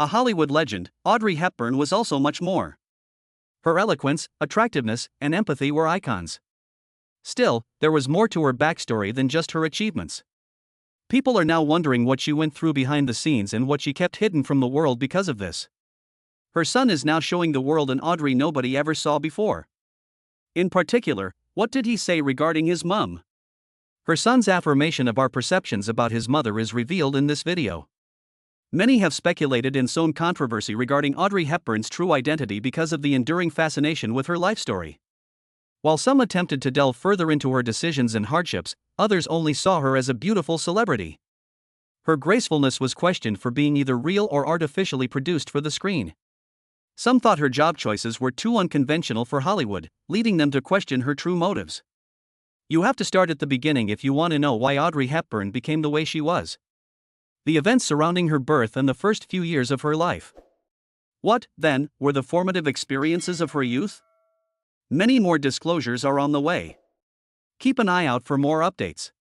A Hollywood legend, Audrey Hepburn was also much more. Her eloquence, attractiveness, and empathy were icons. Still, there was more to her backstory than just her achievements. People are now wondering what she went through behind the scenes and what she kept hidden from the world because of this. Her son is now showing the world an Audrey nobody ever saw before. In particular, what did he say regarding his mum? Her son's affirmation of our perceptions about his mother is revealed in this video. Many have speculated and sown controversy regarding Audrey Hepburn's true identity because of the enduring fascination with her life story. While some attempted to delve further into her decisions and hardships, others only saw her as a beautiful celebrity. Her gracefulness was questioned for being either real or artificially produced for the screen. Some thought her job choices were too unconventional for Hollywood, leading them to question her true motives. You have to start at the beginning if you want to know why Audrey Hepburn became the way she was. The events surrounding her birth and the first few years of her life. What, then, were the formative experiences of her youth? Many more disclosures are on the way. Keep an eye out for more updates.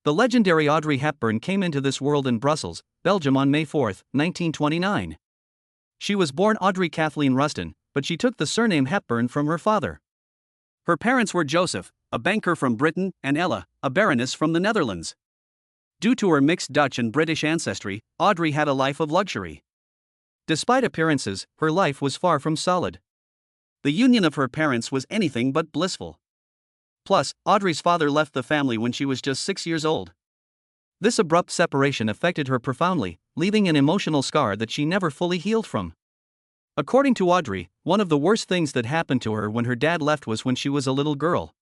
The legendary Audrey Hepburn came into this world in Brussels, Belgium on May 4, 1929. She was born Audrey Kathleen Ruston, but she took the surname Hepburn from her father. Her parents were Joseph, a banker from Britain, and Ella, a baroness from the Netherlands. Due to her mixed Dutch and British ancestry, Audrey had a life of luxury. Despite appearances, her life was far from solid. The union of her parents was anything but blissful. Plus, Audrey's father left the family when she was just 6 years old. This abrupt separation affected her profoundly, leaving an emotional scar that she never fully healed from. According to Audrey, one of the worst things that happened to her when her dad left was when she was a little girl.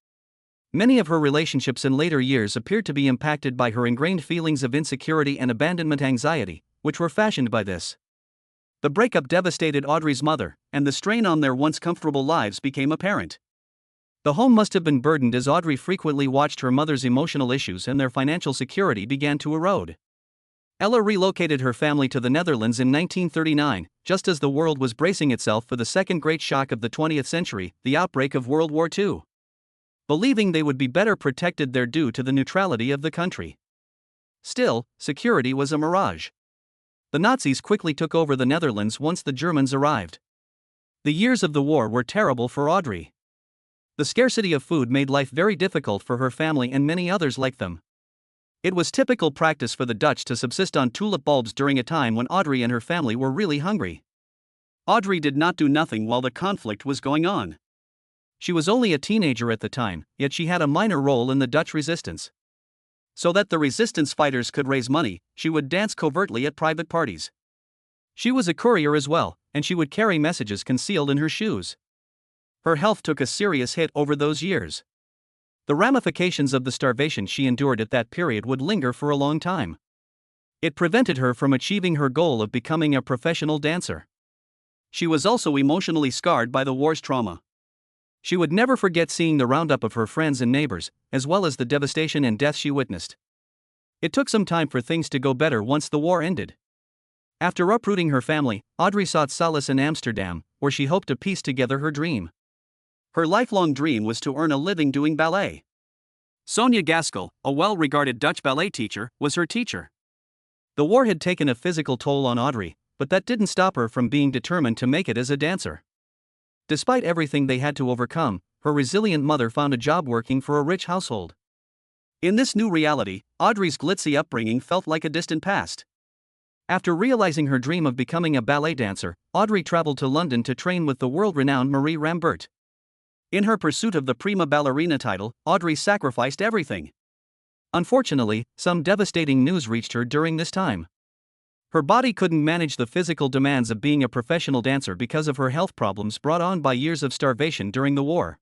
Many of her relationships in later years appeared to be impacted by her ingrained feelings of insecurity and abandonment anxiety, which were fashioned by this. The breakup devastated Audrey's mother, and the strain on their once comfortable lives became apparent. The home must have been burdened as Audrey frequently watched her mother's emotional issues and their financial security began to erode. Ella relocated her family to the Netherlands in 1939, just as the world was bracing itself for the second great shock of the 20th century, the outbreak of World War II. Believing they would be better protected there due to the neutrality of the country. Still, security was a mirage. The Nazis quickly took over the Netherlands once the Germans arrived. The years of the war were terrible for Audrey. The scarcity of food made life very difficult for her family and many others like them. It was typical practice for the Dutch to subsist on tulip bulbs during a time when Audrey and her family were really hungry. Audrey did not do nothing while the conflict was going on. She was only a teenager at the time, yet she had a minor role in the Dutch resistance. So that the resistance fighters could raise money, she would dance covertly at private parties. She was a courier as well, and she would carry messages concealed in her shoes. Her health took a serious hit over those years. The ramifications of the starvation she endured at that period would linger for a long time. It prevented her from achieving her goal of becoming a professional dancer. She was also emotionally scarred by the war's trauma. She would never forget seeing the roundup of her friends and neighbors, as well as the devastation and death she witnessed. It took some time for things to go better once the war ended. After uprooting her family, Audrey sought solace in Amsterdam, where she hoped to piece together her dream. Her lifelong dream was to earn a living doing ballet. Sonia Gaskell, a well-regarded Dutch ballet teacher, was her teacher. The war had taken a physical toll on Audrey, but that didn't stop her from being determined to make it as a dancer. Despite everything they had to overcome, her resilient mother found a job working for a rich household. In this new reality, Audrey's glitzy upbringing felt like a distant past. After realizing her dream of becoming a ballet dancer, Audrey traveled to London to train with the world-renowned Marie Rambert. In her pursuit of the prima ballerina title, Audrey sacrificed everything. Unfortunately, some devastating news reached her during this time. Her body couldn't manage the physical demands of being a professional dancer because of her health problems brought on by years of starvation during the war.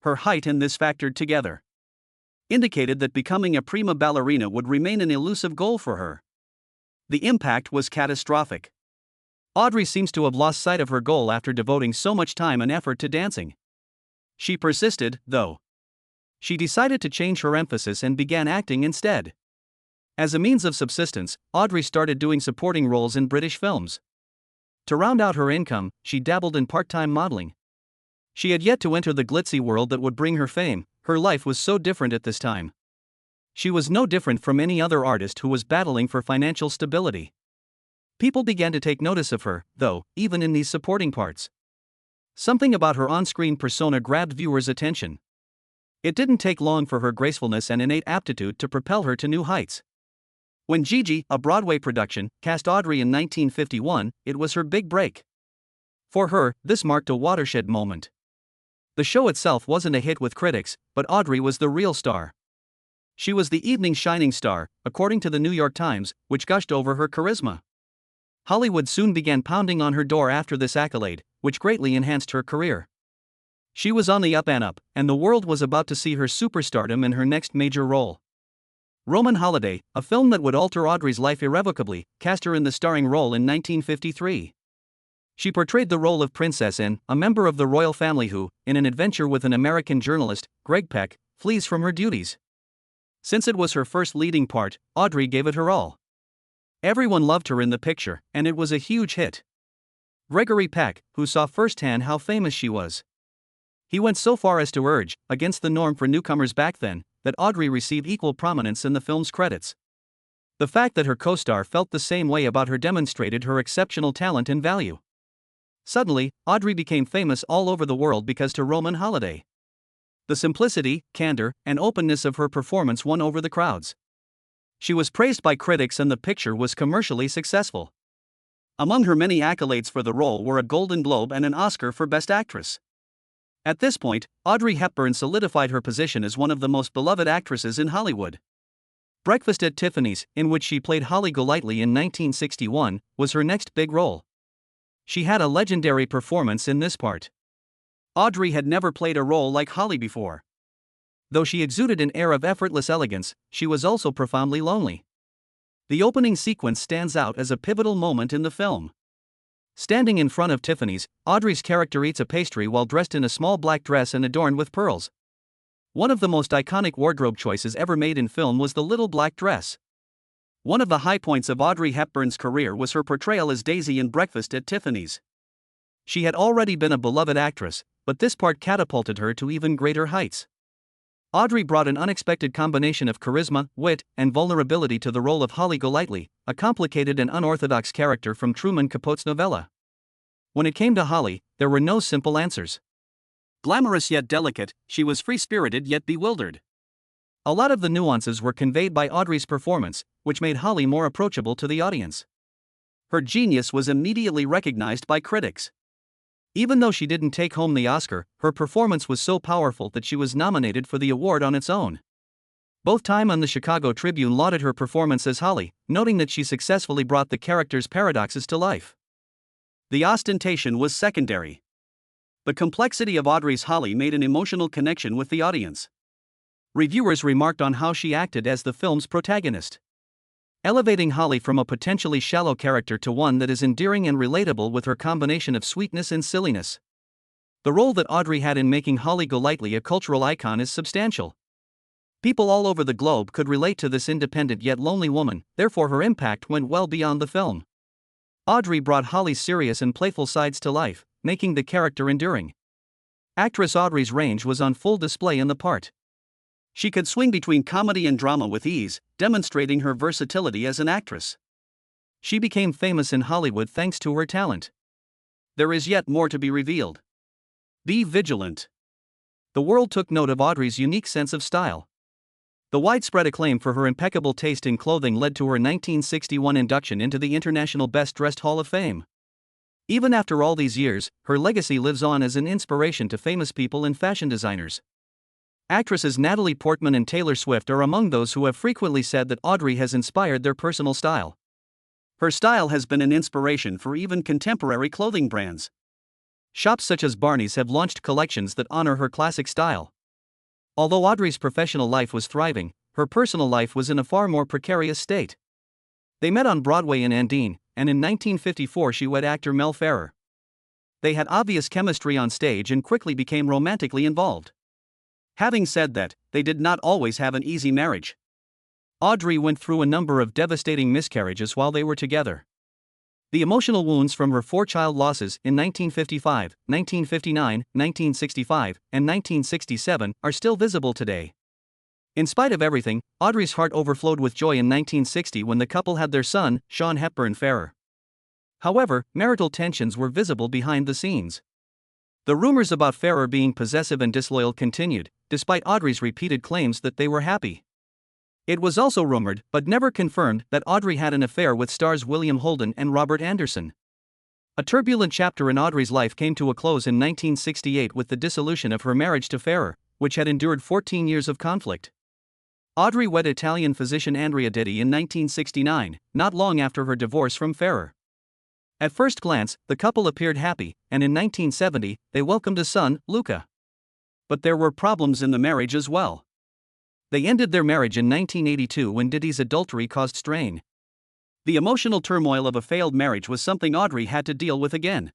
Her height and this factored together indicated that becoming a prima ballerina would remain an elusive goal for her. The impact was catastrophic. Audrey seems to have lost sight of her goal after devoting so much time and effort to dancing. She persisted, though. She decided to change her emphasis and began acting instead. As a means of subsistence, Audrey started doing supporting roles in British films. To round out her income, she dabbled in part-time modeling. She had yet to enter the glitzy world that would bring her fame. Her life was so different at this time. She was no different from any other artist who was battling for financial stability. People began to take notice of her, though, even in these supporting parts. Something about her on-screen persona grabbed viewers' attention. It didn't take long for her gracefulness and innate aptitude to propel her to new heights. When Gigi, a Broadway production, cast Audrey in 1951, it was her big break. For her, this marked a watershed moment. The show itself wasn't a hit with critics, but Audrey was the real star. She was the evening's shining star, according to the New York Times, which gushed over her charisma. Hollywood soon began pounding on her door after this accolade, which greatly enhanced her career. She was on the up and up, and the world was about to see her superstardom in her next major role. Roman Holiday, a film that would alter Audrey's life irrevocably, cast her in the starring role in 1953. She portrayed the role of Princess Anne, a member of the royal family who, in an adventure with an American journalist, Greg Peck, flees from her duties. Since it was her first leading part, Audrey gave it her all. Everyone loved her in the picture, and it was a huge hit. Gregory Peck, who saw firsthand how famous she was. He went so far as to urge, against the norm for newcomers back then, that Audrey receive equal prominence in the film's credits. The fact that her co-star felt the same way about her demonstrated her exceptional talent and value. Suddenly, Audrey became famous all over the world because to Roman Holiday. The simplicity, candor, and openness of her performance won over the crowds. She was praised by critics and the picture was commercially successful. Among her many accolades for the role were a Golden Globe and an Oscar for Best Actress. At this point, Audrey Hepburn solidified her position as one of the most beloved actresses in Hollywood. Breakfast at Tiffany's, in which she played Holly Golightly in 1961, was her next big role. She had a legendary performance in this part. Audrey had never played a role like Holly before. Though she exuded an air of effortless elegance, she was also profoundly lonely. The opening sequence stands out as a pivotal moment in the film. Standing in front of Tiffany's, Audrey's character eats a pastry while dressed in a small black dress and adorned with pearls. One of the most iconic wardrobe choices ever made in film was the little black dress. One of the high points of Audrey Hepburn's career was her portrayal as Daisy in Breakfast at Tiffany's. She had already been a beloved actress, but this part catapulted her to even greater heights. Audrey brought an unexpected combination of charisma, wit, and vulnerability to the role of Holly Golightly, a complicated and unorthodox character from Truman Capote's novella. When it came to Holly, there were no simple answers. Glamorous yet delicate, she was free-spirited yet bewildered. A lot of the nuances were conveyed by Audrey's performance, which made Holly more approachable to the audience. Her genius was immediately recognized by critics. Even though she didn't take home the Oscar, her performance was so powerful that she was nominated for the award on its own. Both Time and the Chicago Tribune lauded her performance as Holly, noting that she successfully brought the character's paradoxes to life. The ostentation was secondary. The complexity of Audrey's Holly made an emotional connection with the audience. Reviewers remarked on how she acted as the film's protagonist, elevating Holly from a potentially shallow character to one that is endearing and relatable with her combination of sweetness and silliness. The role that Audrey had in making Holly Golightly a cultural icon is substantial. People all over the globe could relate to this independent yet lonely woman, therefore her impact went well beyond the film. Audrey brought Holly's serious and playful sides to life, making the character enduring. Actress Audrey's range was on full display in the part. She could swing between comedy and drama with ease, demonstrating her versatility as an actress. She became famous in Hollywood thanks to her talent. There is yet more to be revealed. Be vigilant. The world took note of Audrey's unique sense of style. The widespread acclaim for her impeccable taste in clothing led to her 1961 induction into the International Best Dressed Hall of Fame. Even after all these years, her legacy lives on as an inspiration to famous people and fashion designers. Actresses Natalie Portman and Taylor Swift are among those who have frequently said that Audrey has inspired their personal style. Her style has been an inspiration for even contemporary clothing brands. Shops such as Barney's have launched collections that honor her classic style. Although Audrey's professional life was thriving, her personal life was in a far more precarious state. They met on Broadway in Undine, and in 1954 she wed actor Mel Ferrer. They had obvious chemistry on stage and quickly became romantically involved. Having said that, they did not always have an easy marriage. Audrey went through a number of devastating miscarriages while they were together. The emotional wounds from her 4 child losses in 1955, 1959, 1965, and 1967 are still visible today. In spite of everything, Audrey's heart overflowed with joy in 1960 when the couple had their son, Sean Hepburn Ferrer. However, marital tensions were visible behind the scenes. The rumors about Ferrer being possessive and disloyal continued, despite Audrey's repeated claims that they were happy. It was also rumored, but never confirmed, that Audrey had an affair with stars William Holden and Robert Anderson. A turbulent chapter in Audrey's life came to a close in 1968 with the dissolution of her marriage to Ferrer, which had endured 14 years of conflict. Audrey wed Italian physician Andrea Ditti in 1969, not long after her divorce from Ferrer. At first glance, the couple appeared happy, and in 1970, they welcomed a son, Luca. But there were problems in the marriage as well. They ended their marriage in 1982 when Ditti's adultery caused strain. The emotional turmoil of a failed marriage was something Audrey had to deal with again.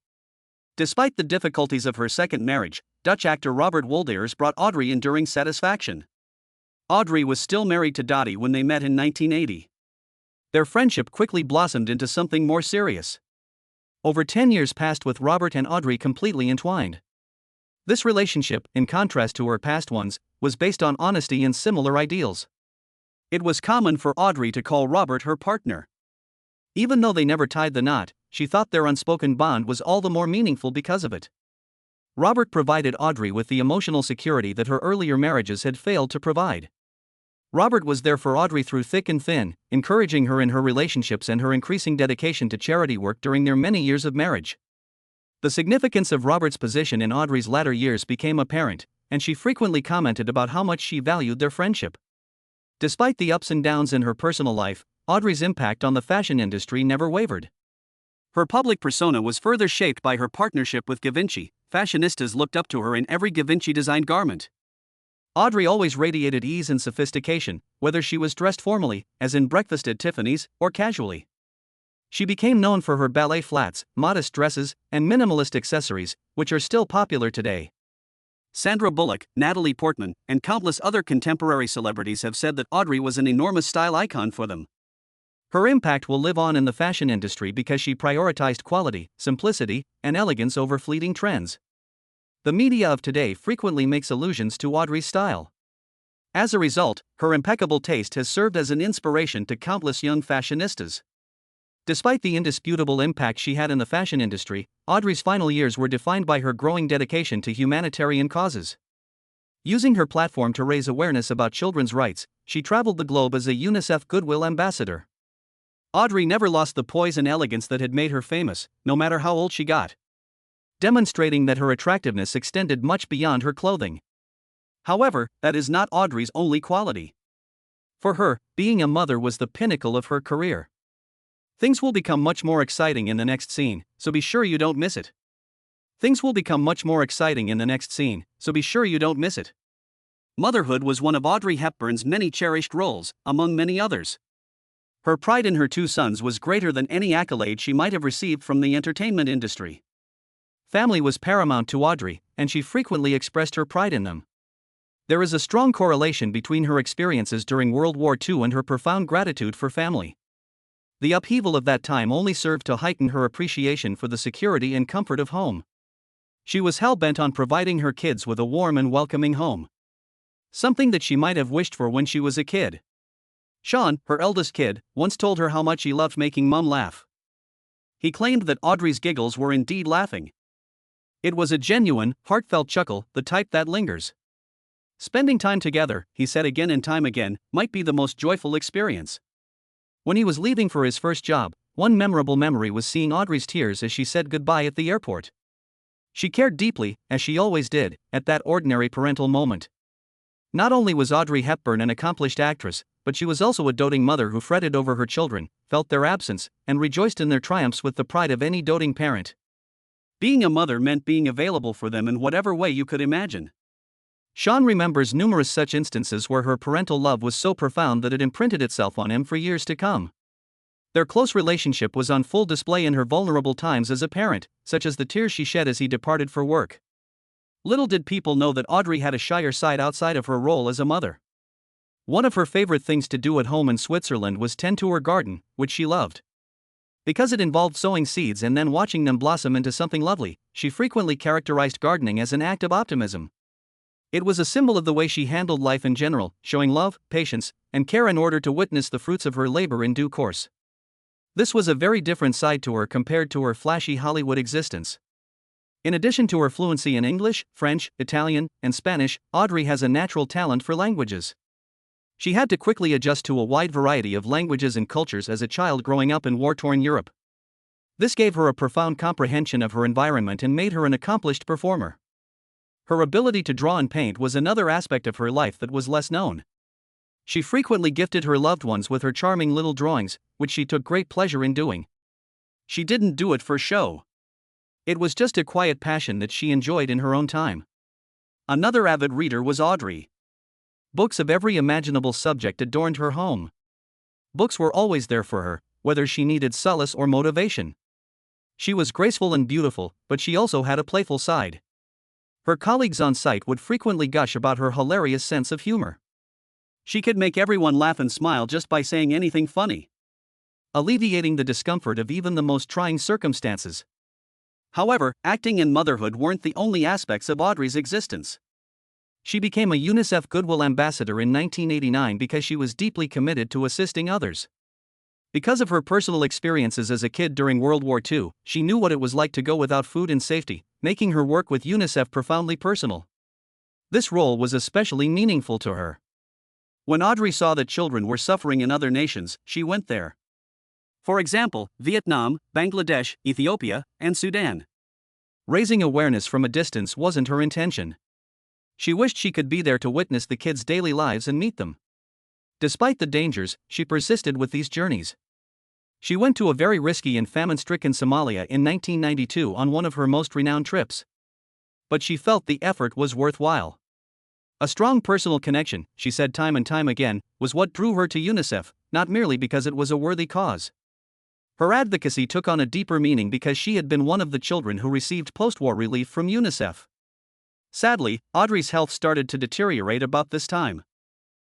Despite the difficulties of her second marriage, Dutch actor Robert Wolders brought Audrey enduring satisfaction. Audrey was still married to Ditti when they met in 1980. Their friendship quickly blossomed into something more serious. Over 10 years passed with Robert and Audrey completely entwined. This relationship, in contrast to her past ones, was based on honesty and similar ideals. It was common for Audrey to call Robert her partner. Even though they never tied the knot, she thought their unspoken bond was all the more meaningful because of it. Robert provided Audrey with the emotional security that her earlier marriages had failed to provide. Robert was there for Audrey through thick and thin, encouraging her in her relationships and her increasing dedication to charity work during their many years of marriage. The significance of Robert's position in Audrey's latter years became apparent, and she frequently commented about how much she valued their friendship. Despite the ups and downs in her personal life, Audrey's impact on the fashion industry never wavered. Her public persona was further shaped by her partnership with Givenchy. Fashionistas looked up to her in every Givenchy-designed garment. Audrey always radiated ease and sophistication, whether she was dressed formally, as in Breakfast at Tiffany's, or casually. She became known for her ballet flats, modest dresses, and minimalist accessories, which are still popular today. Sandra Bullock, Natalie Portman, and countless other contemporary celebrities have said that Audrey was an enormous style icon for them. Her impact will live on in the fashion industry because she prioritized quality, simplicity, and elegance over fleeting trends. The media of today frequently makes allusions to Audrey's style. As a result, her impeccable taste has served as an inspiration to countless young fashionistas. Despite the indisputable impact she had in the fashion industry, Audrey's final years were defined by her growing dedication to humanitarian causes. Using her platform to raise awareness about children's rights, she traveled the globe as a UNICEF Goodwill ambassador. Audrey never lost the poise and elegance that had made her famous, no matter how old she got, demonstrating that her attractiveness extended much beyond her clothing. However, that is not Audrey's only quality. For her, being a mother was the pinnacle of her career. Things will become much more exciting in the next scene, so be sure you don't miss it. Things will become much more exciting in the next scene, so be sure you don't miss it. Motherhood was one of Audrey Hepburn's many cherished roles, among many others. Her pride in her two sons was greater than any accolade she might have received from the entertainment industry. Family was paramount to Audrey, and she frequently expressed her pride in them. There is a strong correlation between her experiences during World War II and her profound gratitude for family. The upheaval of that time only served to heighten her appreciation for the security and comfort of home. She was hell-bent on providing her kids with a warm and welcoming home. Something that she might have wished for when she was a kid. Sean, her eldest kid, once told her how much he loved making Mom laugh. He claimed that Audrey's giggles were indeed laughing. It was a genuine, heartfelt chuckle, the type that lingers. Spending time together, he said again and time again, might be the most joyful experience. When he was leaving for his first job, one memorable memory was seeing Audrey's tears as she said goodbye at the airport. She cared deeply, as she always did, at that ordinary parental moment. Not only was Audrey Hepburn an accomplished actress, but she was also a doting mother who fretted over her children, felt their absence, and rejoiced in their triumphs with the pride of any doting parent. Being a mother meant being available for them in whatever way you could imagine. Sean remembers numerous such instances where her parental love was so profound that it imprinted itself on him for years to come. Their close relationship was on full display in her vulnerable times as a parent, such as the tears she shed as he departed for work. Little did people know that Audrey had a shyer side outside of her role as a mother. One of her favorite things to do at home in Switzerland was tend to her garden, which she loved. Because it involved sowing seeds and then watching them blossom into something lovely, she frequently characterized gardening as an act of optimism. It was a symbol of the way she handled life in general, showing love, patience, and care in order to witness the fruits of her labor in due course. This was a very different side to her compared to her flashy Hollywood existence. In addition to her fluency in English, French, Italian, and Spanish, Audrey has a natural talent for languages. She had to quickly adjust to a wide variety of languages and cultures as a child growing up in war-torn Europe. This gave her a profound comprehension of her environment and made her an accomplished performer. Her ability to draw and paint was another aspect of her life that was less known. She frequently gifted her loved ones with her charming little drawings, which she took great pleasure in doing. She didn't do it for show. It was just a quiet passion that she enjoyed in her own time. Another avid reader was Audrey. Books of every imaginable subject adorned her home. Books were always there for her, whether she needed solace or motivation. She was graceful and beautiful, but she also had a playful side. Her colleagues on site would frequently gush about her hilarious sense of humor. She could make everyone laugh and smile just by saying anything funny, alleviating the discomfort of even the most trying circumstances. However, acting and motherhood weren't the only aspects of Audrey's existence. She became a UNICEF Goodwill Ambassador in 1989 because she was deeply committed to assisting others. Because of her personal experiences as a kid during World War II, she knew what it was like to go without food and safety, making her work with UNICEF profoundly personal. This role was especially meaningful to her. When Audrey saw that children were suffering in other nations, she went there. For example, Vietnam, Bangladesh, Ethiopia, and Sudan. Raising awareness from a distance wasn't her intention. She wished she could be there to witness the kids' daily lives and meet them. Despite the dangers, she persisted with these journeys. She went to a very risky and famine-stricken Somalia in 1992 on one of her most renowned trips. But she felt the effort was worthwhile. A strong personal connection, she said time and time again, was what drew her to UNICEF, not merely because it was a worthy cause. Her advocacy took on a deeper meaning because she had been one of the children who received post-war relief from UNICEF. Sadly, Audrey's health started to deteriorate about this time.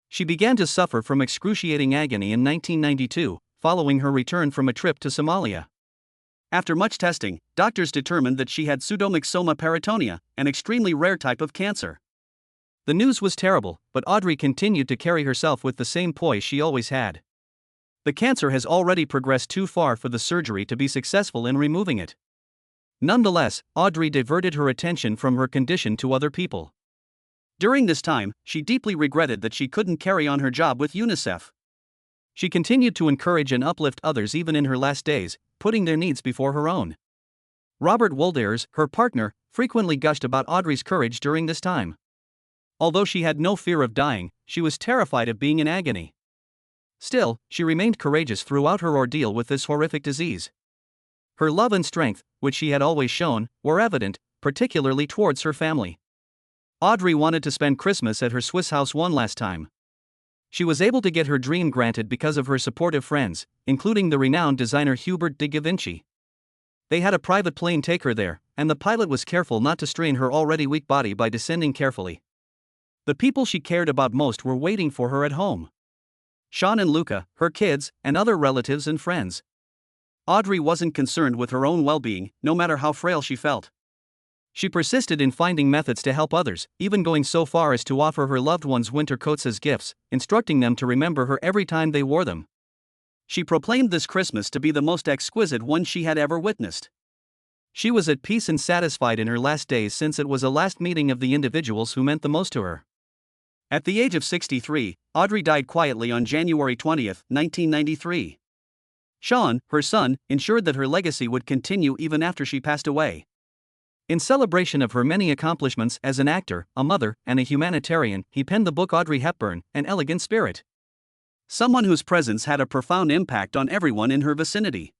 She began to suffer from excruciating agony in 1992, following her return from a trip to Somalia. After much testing, doctors determined that she had pseudomyxoma peritoneum, an extremely rare type of cancer. The news was terrible, but Audrey continued to carry herself with the same poise she always had. The cancer has already progressed too far for the surgery to be successful in removing it. Nonetheless, Audrey diverted her attention from her condition to other people. During this time, she deeply regretted that she couldn't carry on her job with UNICEF. She continued to encourage and uplift others even in her last days, putting their needs before her own. Robert Wolders, her partner, frequently gushed about Audrey's courage during this time. Although she had no fear of dying, she was terrified of being in agony. Still, she remained courageous throughout her ordeal with this horrific disease. Her love and strength, which she had always shown, were evident, particularly towards her family. Audrey wanted to spend Christmas at her Swiss house one last time. She was able to get her dream granted because of her supportive friends, including the renowned designer Hubert de Givenchy. They had a private plane take her there, and the pilot was careful not to strain her already weak body by descending carefully. The people she cared about most were waiting for her at home: Sean and Luca, her kids, and other relatives and friends. Audrey wasn't concerned with her own well-being, no matter how frail she felt. She persisted in finding methods to help others, even going so far as to offer her loved ones winter coats as gifts, instructing them to remember her every time they wore them. She proclaimed this Christmas to be the most exquisite one she had ever witnessed. She was at peace and satisfied in her last days, since it was a last meeting of the individuals who meant the most to her. At the age of 63, Audrey died quietly on January 20, 1993. Sean, her son, ensured that her legacy would continue even after she passed away. In celebration of her many accomplishments as an actor, a mother, and a humanitarian, he penned the book Audrey Hepburn, An Elegant Spirit. Someone whose presence had a profound impact on everyone in her vicinity.